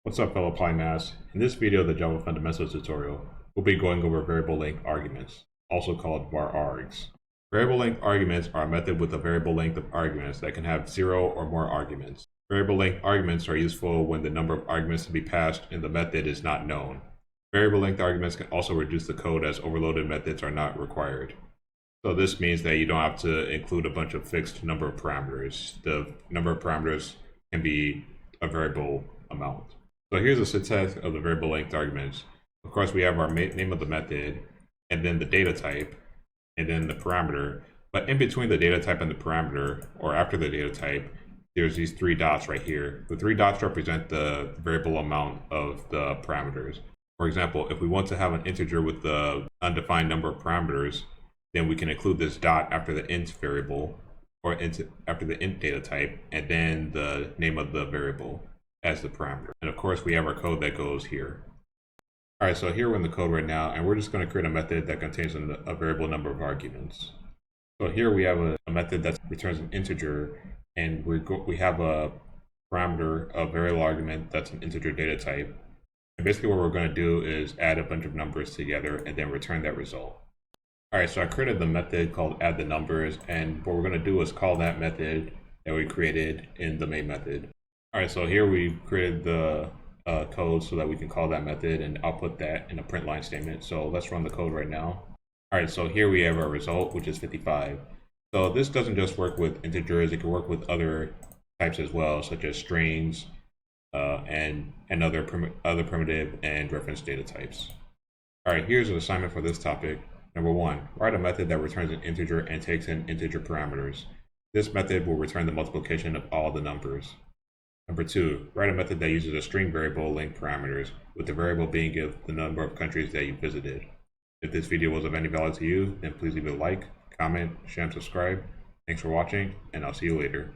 What's up, fellow Polymaths? In this video of the Java Fundamentals tutorial, we'll be going over variable length arguments, also called Varargs. Variable length arguments are a method with a variable length of arguments that can have 0 or more arguments. Variable length arguments are useful when the number of arguments to be passed in the method is not known. Variable length arguments can also reduce the code as overloaded methods are not required. So this means that you don't have to include a bunch of fixed number of parameters. The number of parameters can be a variable amount. So here's a syntax of the variable length arguments. Of course, we have our name of the method, and then the data type, and then the parameter. But in between the data type and the parameter, or after the data type, there's these 3 dots right here. The 3 dots represent the variable amount of the parameters. For example, if we want to have an integer with the undefined number of parameters, then we can include this dot after the int variable, or after the int data type, and then the name of the variable as the parameter. And of course, we have our code that goes here. All right, so here we're in the code right now, and we're just going to create a method that contains a variable number of arguments. So here we have a method that returns an integer, and we have a parameter, a variable argument that's an integer data type. And basically what we're going to do is add a bunch of numbers together and then return that result. All right, so I created the method called add the numbers, and what we're going to do is call that method that we created in the main method. All right, so here we created the code so that we can call that method and output that in a print line statement. So let's run the code right now. All right, so here we have our result, which is 55. So this doesn't just work with integers, it can work with other types as well, such as strings and other primitive and reference data types. All right, here's an assignment for this topic. Number 1, write a method that returns an integer and takes in integer parameters. This method will return the multiplication of all the numbers. Number 2, write a method that uses a string variable length parameters, with the variable being the number of countries that you visited. If this video was of any value to you, then please leave a like, comment, share, and subscribe. Thanks for watching, and I'll see you later.